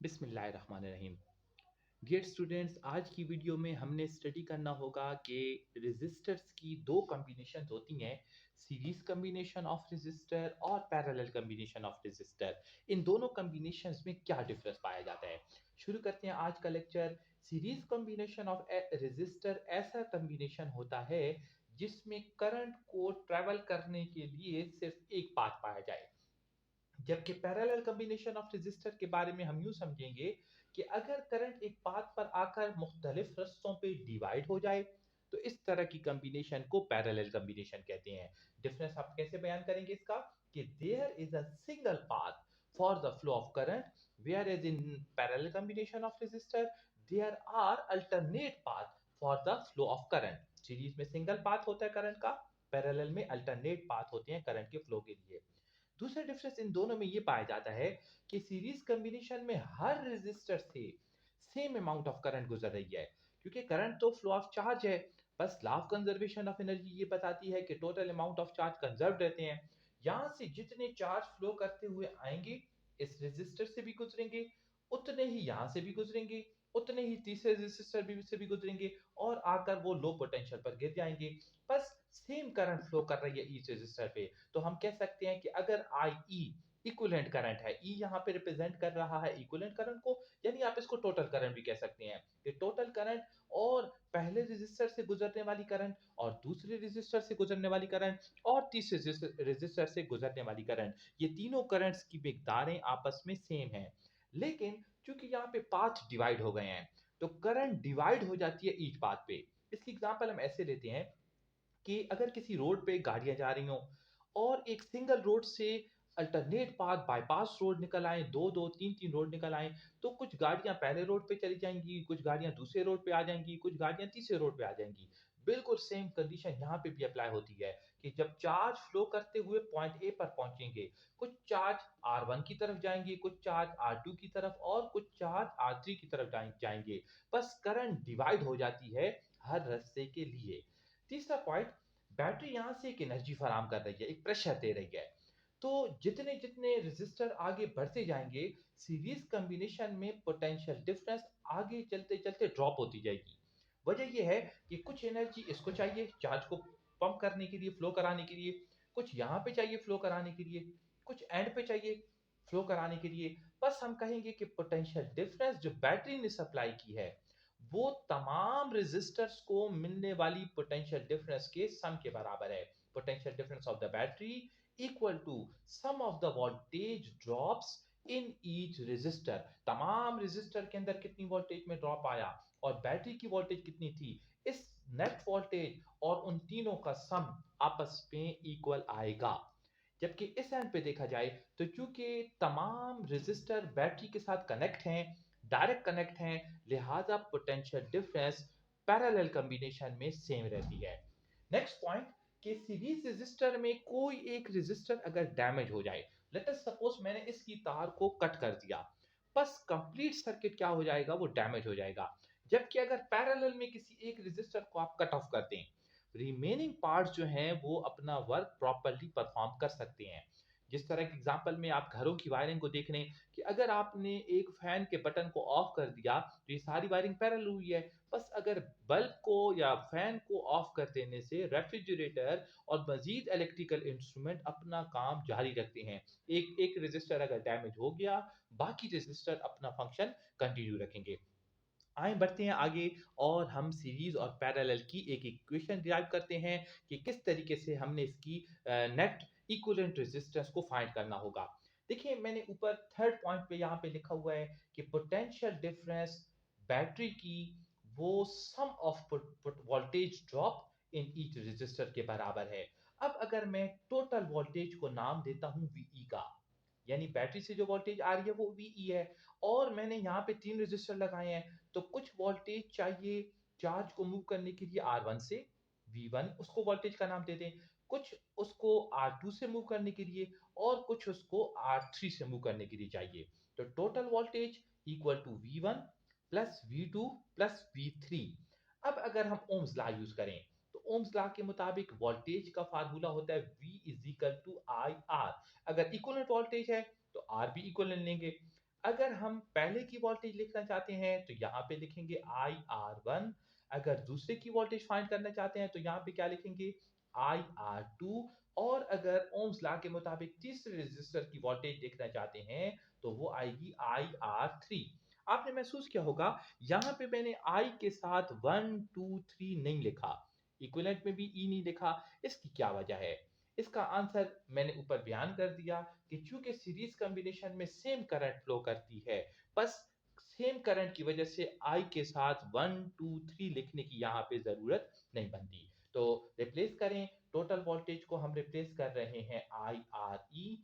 बिस्मिल्लाहिर्रहमानिर्रहीम। Dear students, आज की वीडियो में हमने स्टडी करना होगा कि रेजिस्टर्स की दो कॉम्बिनेशन होती हैं, सीरीज कॉम्बिनेशन ऑफ रेजिस्टर और पैरेलल कॉम्बिनेशन ऑफ रेजिस्टर। इन दोनों कॉम्बिनेशंस में क्या डिफरेंस पाया जाता है। शुरू करते हैं आज का lecture. Series combination of resistor ऐसा कॉम्बिनेशन होता है जिसमें करंट को ट्रेवल करने के लिए सिर्फ एक पाथ पाया जाए, जबकि पैरेलल कॉम्बिनेशन ऑफ रेजिस्टर के बारे में हम यूं समझेंगे कि अगर करंट एक पाथ पर आकर मुख्तलिफ रस्तों पे डिवाइड हो जाए तो इस तरह की कॉम्बिनेशन को पैरेलल कॉम्बिनेशन कहते हैं। डिफरेंस आप कैसे बयान करेंगे इसका कि there is a single path for the flow of current, whereas in parallel combination of resistor there are alternate path for the flow of current. Series में सिंगल पाथ होता है करंट का, पैरेलल में alternate path होते हैं current के flow के लिए। दूसरा डिफरेंस इन दोनों में ये पाया जाता है कि सीरीज कॉम्बिनेशन में हर रेजिस्टर से सेम अमाउंट ऑफ करंट गुजर रही है, क्योंकि करंट तो फ्लो ऑफ चार्ज है। बस law of conservation of energy ये बताती है कि total amount of charge conserve रहते हैं। यहां से जितने चार्ज फ्लो करते हुए आएंगे इस रेजिस्टर से भी गुजरेंगे, उतने ही यहां से भी गुजरेंगे, उतने ही तीसरे रेजिस्टर भी से भी गुजरेंगे और आकर वो लो पोटेंशियल पर गिर जाएंगे। बस सेम करंट फ्लो कर रही है ईच रेजिस्टर पे। तो हम कह सकते हैं कि अगर आई ई इक्विवेलेंट करंट है, ई यहाँ पे रिप्रेजेंट कर रहा है इक्विवेलेंट करंट को, यानी आप इसको टोटल करंट भी कह सकते हैं कि टोटल करंट और पहले रेजिस्टर से गुजरने वाली करंट और दूसरे रेजिस्टर से गुजरने वाली करंट और तीसरे रेजिस्टर से गुजरने वाली करंट, ये तीनों करंट्स की मिकदारें आपस में सेम हैं। लेकिन चूंकि यहाँ पे पाथ डिवाइड हो गए हैं तो करंट डिवाइड हो जाती है ईच पाथ पे। इसकी एग्जांपल हम ऐसे लेते हैं कि अगर किसी रोड पे गाड़ियां जा रही हों और एक सिंगल रोड से अल्टरनेट पाथ बाईपास रोड निकल आए, दो दो तीन तीन रोड निकल आए, तो कुछ गाड़ियां पहले रोड पे चली जाएंगी, कुछ गाड़ियां दूसरे रोड पे आ जाएंगी, कुछ गाड़ियां तीसरे रोड पे आ जाएंगी। बिल्कुल सेम कंडीशन यहाँ पे भी अप्लाई होती है कि जब चार्ज फ्लो करते हुए पॉइंट ए पर पहुंचेंगे, कुछ चार्ज R1 की तरफ जाएंगे, कुछ चार्ज R2 की तरफ और कुछ चार्ज R3 की तरफ जाएंगे। बस करंट डिवाइड हो जाती है हर रास्ते के लिए। तीसरा पॉइंट, बैटरी यहां से एक एनर्जी फराम कर रही है, एक प्रेशर दे रही है। तो जितने जितने रेजिस्टर आगे बढ़ते जाएंगे सीरीज कॉम्बिनेशन में पोटेंशियल डिफरेंस आगे चलते चलते ड्रॉप होती जाएगी। वजह यह है कि कुछ एनर्जी इसको चाहिए चार्ज को पंप करने के लिए, फ्लो कराने के लिए, कुछ यहाँ पे चाहिए फ्लो कराने के लिए, कुछ एंड पे चाहिए फ्लो कराने के लिए। बस हम कहेंगे कि पोटेंशियल डिफरेंस जो बैटरी ने सप्लाई की है वो तमाम रेजिस्टर्स को मिलने वाली पोटेंशियल डिफरेंस के सम के बराबर है। Potential difference of the battery equal to sum of the voltage drops in each resistor. तमाम रेजिस्टर के अंदर कितनी वोल्टेज में ड्रॉप आया और बैटरी की वोल्टेज कितनी थी, इस नेट वोल्टेज और उन तीनों का सम आपस में इक्वल आएगा। जबकि इस एंड पे देखा जाए तो चूंकि तमाम रेजिस्टर बैटरी के साथ कनेक्ट हैं, डायरेक्ट कनेक्ट हैं, लिहाजा पोटेंशियल डिफरेंस पैरेलल कॉम्बिनेशन में सेम रहती है। नेक्स्ट पॉइंट कि सीरीज रेजिस्टर में कोई एक रेजिस्टर अगर डैमेज हो जाए, लेट अस सपोज मैंने इसकी तार को कट कर दिया, बस कंप्लीट सर्किट क्या हो जाएगा, वो डैमेज हो जाएगा। जबकि अगर पैरेलल में किसी एक रेजिस्टर को आप कट ऑफ कर दें, रिमेनिंग पार्ट्स जो हैं वो अपना वर्क प्रॉपरली परफॉर्म कर सकते हैं। जिस तरह के एग्जांपल में आप घरों की वायरिंग को देख लें कि अगर आपने एक फैन के बटन को ऑफ कर दिया तो ये सारी वायरिंग पैरेलल हुई है। बस अगर बल्ब को या फैन को ऑफ कर देने से रेफ्रिजरेटर और मजीद इलेक्ट्रिकल इंस्ट्रूमेंट अपना काम जारी रखते हैं। एक एक रजिस्टर अगर डैमेज हो गया, बाकी रजिस्टर अपना फंक्शन कंटिन्यू रखेंगे। आए बढ़ते हैं आगे और हम सीरीज और पैरेलल की एक इक्वेशन डिराइव करते हैं कि किस तरीके से हमने इसकी नेट इक्विवेलेंट रेजिस्टेंस को फाइंड करना होगा। देखिए मैंने ऊपर थर्ड पॉइंट पे यहाँ पे लिखा हुआ है कि पोटेंशियल डिफरेंस बैटरी की वो sum of voltage drop in each resistor के बराबर है। अब अगर मैं टोटल वोल्टेज को नाम देता हूं वीई का, यानी बैटरी से जो वोल्टेज आ रही है वो वीई है, और मैंने यहाँ पे तीन रेजिस्टर लगाए हैं तो कुछ वोल्टेज चाहिए चार्ज को मूव करने के लिए R1 से, V1 उसको वोल्टेज का नाम दे दें, कुछ उसको R2 से मूव करने के लिए और कुछ उसको R3 से मूव करने के लिए चाहिए। तो total voltage equal to V1 plus V2 plus V3। अब अगर हम ओम्स लॉ यूज करें तो ओम्स लॉ के मुताबिक वोल्टेज का फार्मूला होता है V is equal to I R. अगर इक्विवेलेंट वोल्टेज है तो आर भी इक्विवेलेंट लेंगे। अगर हम पहले की वोल्टेज लिखना चाहते हैं तो यहाँ पे लिखेंगे आई आर वन। अगर दूसरे की वोल्टेज फाइंड करना चाहते हैं तो यहाँ पे क्या लिखेंगे, आई आर टू। और अगर ओम्स लॉ के मुताबिक तीसरे रेजिस्टर की वोल्टेज देखना चाहते हैं तो वो आएगी आई आर थ्री। आपने महसूस किया होगा यहाँ पे मैंने आई के साथ वन टू थ्री नहीं लिखा, इक्विवेलेंट में भी ई नहीं लिखा। इसकी क्या वजह है? इसका आंसर मैंने ऊपर बयान कर दिया कि चूंकि सीरीज कॉम्बिनेशन में सेम करंट फ्लो करती है, बस सेम करंट की वजह से आई के साथ वन टू थ्री लिखने की यहाँ पे जरूरत नहीं बनती। तो रिप्लेस करें, टोटल वोल्टेज को हम रिप्लेस कर रहे हैं आई आर ई,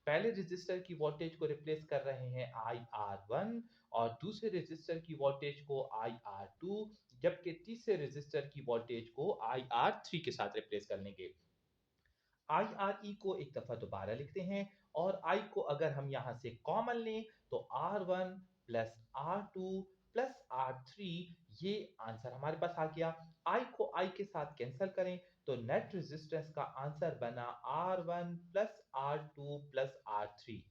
पहले रेजिस्टर की वोल्टेज को रिप्लेस कर रहे हैं आई आर वन, और दूसरे रेजिस्टर की वोल्टेज को आई आर टू, जबकि तीसरे रेजिस्टर की वोल्टेज को आई आर थ्री के साथ रिप्लेस कर लेंगे। आई आर ई को एक दफा दोबारा लिखते हैं, और आई को अगर हम यहां से कॉमन लें तो R one plus R two plus R three, ये आंसर हमारे पास आ गया। आई को आई के साथ कैंसिल करें तो नेट रेजिस्टेंस का आंसर बना R one plus R two plus R three.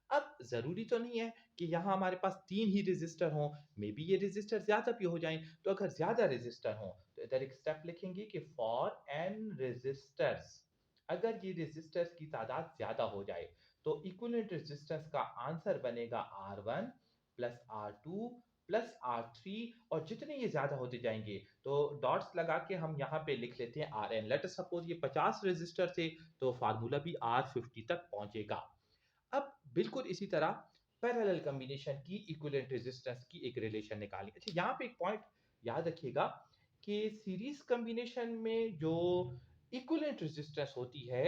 अब जरूरी तो नहीं है कि यहाँ हमारे पास तीन ही रेजिस्टर हों, मे बी ये रेजिस्टर ज्यादा भी हो जाएं। तो अगर ज्यादा रेजिस्टर हों तो इधर एक स्टेप लिखेंगे कि फॉर एन रेजिस्टर्स, अगर ये रेजिस्टर्स की तादाद ज्यादा हो जाए तो इक्विवेलेंट रेजिस्टेंस का आंसर बनेगा R one plus R two plus R three. और जितने ये ज्यादा होते जाएंगे तो डॉट्स लगा के हम यहाँ पे लिख लेते हैं R N. Let us suppose ये 50 रेजिस्टर थे तो फार्मूला भी आर 50 तक पहुंचेगा। अब बिल्कुल इसी तरह पैरेलल कॉम्बिनेशन की इक्विवेलेंट रेजिस्टेंस की एक रिलेशन निकालें। अच्छा, यहाँ पे एक पॉइंट याद रखिएगा कि सीरीज कॉम्बिनेशन में जो इक्विवेलेंट रेजिस्टेंस होती है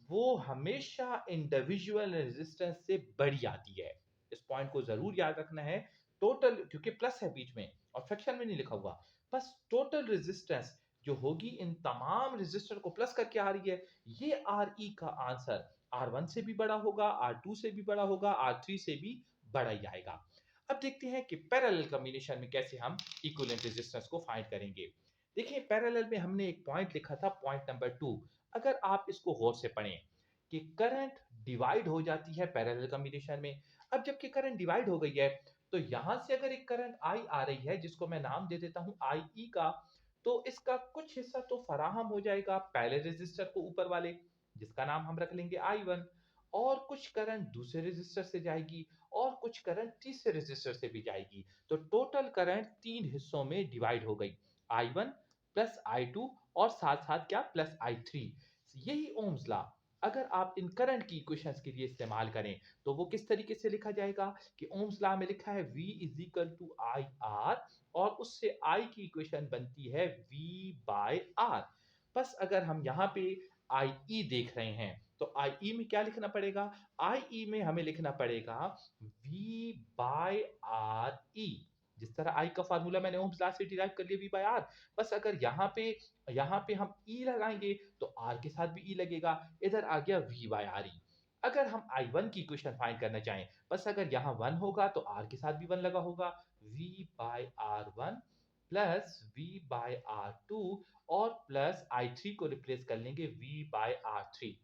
वो हमेशा इंडिविजुअल रेजिस्टेंस से बड़ी आती है। इस पॉइंट को जरूर याद रखना है। टोटल, क्योंकि प्लस है बीच में और फ्रैक्शन में नहीं लिखा हुआ, बस टोटल रेजिस्टेंस जो होगी इन तमाम रेजिस्टर को प्लस करके आ रही है, ये आर ई का आंसर आर वन से भी बड़ा होगा, आर टू से भी बड़ा होगा, आर थ्री से भी बड़ा ही आएगा। अब देखते हैं कि पैरेलल कॉम्बिनेशन में कैसे हम इक्विवेलेंट रेजिस्टेंस को फाइंड करेंगे। देखिए पैरेलल में हमने एक पॉइंट लिखा था, पॉइंट नंबर टू। अगर आप इसको गौर से पढ़ें कि करंट डिवाइड हो जाती है पैरेलल कॉम्बिनेशन में। अब जबकि करंट डिवाइड हो गई है तो यहां से अगर एक करंट आई आ रही है जिसको मैं नाम दे देता हूं आई ई का, तो इसका कुछ हिस्सा तो फराहम हो जाएगा पहले रेजिस्टर को ऊपर वाले, जिसका नाम हम रख लेंगे आई वन, और कुछ करंट दूसरे रेजिस्टर से जाएगी और कुछ करंट तीसरे रेजिस्टर से भी जाएगी। तो टोटल करंट तीन हिस्सों में डिवाइड हो गई, I one plus I two और साथ साथ क्या प्लस आई थ्री। यही ओम्स लॉ अगर आप इन करंट की इक्वेशंस के लिए इस्तेमाल करें तो वो किस तरीके से लिखा जाएगा कि ओम्स लॉ में लिखा है V is equal to I R, और उससे I की इक्वेशन बनती है V बाय आर। बस अगर हम यहाँ पे आई ई देख रहे हैं तो आई ई में क्या लिखना पड़ेगा, आई ई में हमें लिखना पड़ेगा V बाय आर ई। जिस तरह आई का फार्मूला मैंने ओम्स लॉ से डिराइव कर लिया V बाय आर, बस अगर यहाँ पे हम ई लगाएंगे तो आर के साथ भी ई लगेगा, इधर आ गया V बाय आर ई। अगर हम आई वन की इक्वेशन फाइंड करना चाहें, बस अगर यहाँ वन होगा तो आर के साथ भी वन लगा होगा, V by R one plus V by R two, और प्लस आई थ्री को रिप्लेस कर लेंगे V बाय आर थ्री।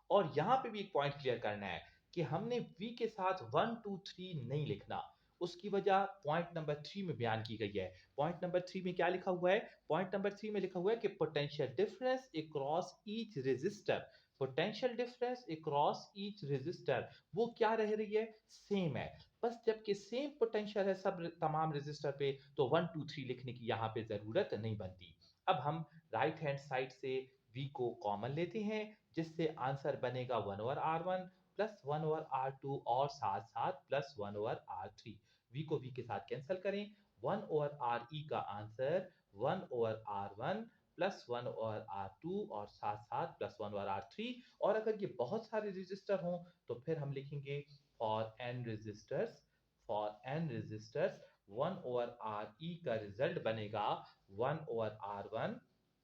और यहां पे भी एक पॉइंट क्लियर करना है कि हमने V के साथ वन टू थ्री नहीं लिखना। उसकी वजह पॉइंट नंबर थ्री में बयान की गई है। पॉइंट नंबर थ्री में क्या लिखा हुआ है, पॉइंट नंबर थ्री में लिखा हुआ है कि potential difference across each resistor, potential difference across each resistor वो क्या रह रही है, सेम है। बस जबकि सेम पोटेंशियल है सब तमाम रेजिस्टर पे तो वन टू थ्री लिखने की यहाँ पे जरूरत नहीं बनती। अब हम राइट हैंड साइड से V को कॉमन लेते हैं जिससे आंसर बनेगा one over R one plus one over R two और साथ साथ plus one over R three. V को V के साथ कैंसिल करें, वन ओवर आर ई का answer one over R one plus one over R two और साथ साथ plus one over R three. और अगर ये बहुत सारे रजिस्टर हों तो फिर हम लिखेंगे for N registers, for N registers one over R E का रिजल्ट बनेगा one over R one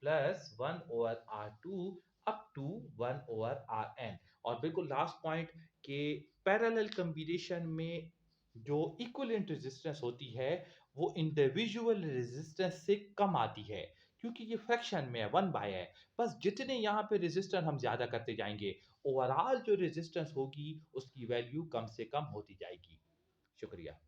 plus one over R two up to one over R N. और बिल्कुल लास्ट पॉइंट के पैरेलल कॉम्बिनेशन में जो इक्विवेलेंट रेजिस्टेंस होती है वो इंडिविजुअल रेजिस्टेंस से कम आती है, क्योंकि ये फ्रैक्शन में है, वन बाय है। बस जितने यहाँ पे रेजिस्टर हम ज्यादा करते जाएंगे ओवरऑल जो रेजिस्टेंस होगी उसकी वैल्यू कम से कम होती जाएगी। शुक्रिया।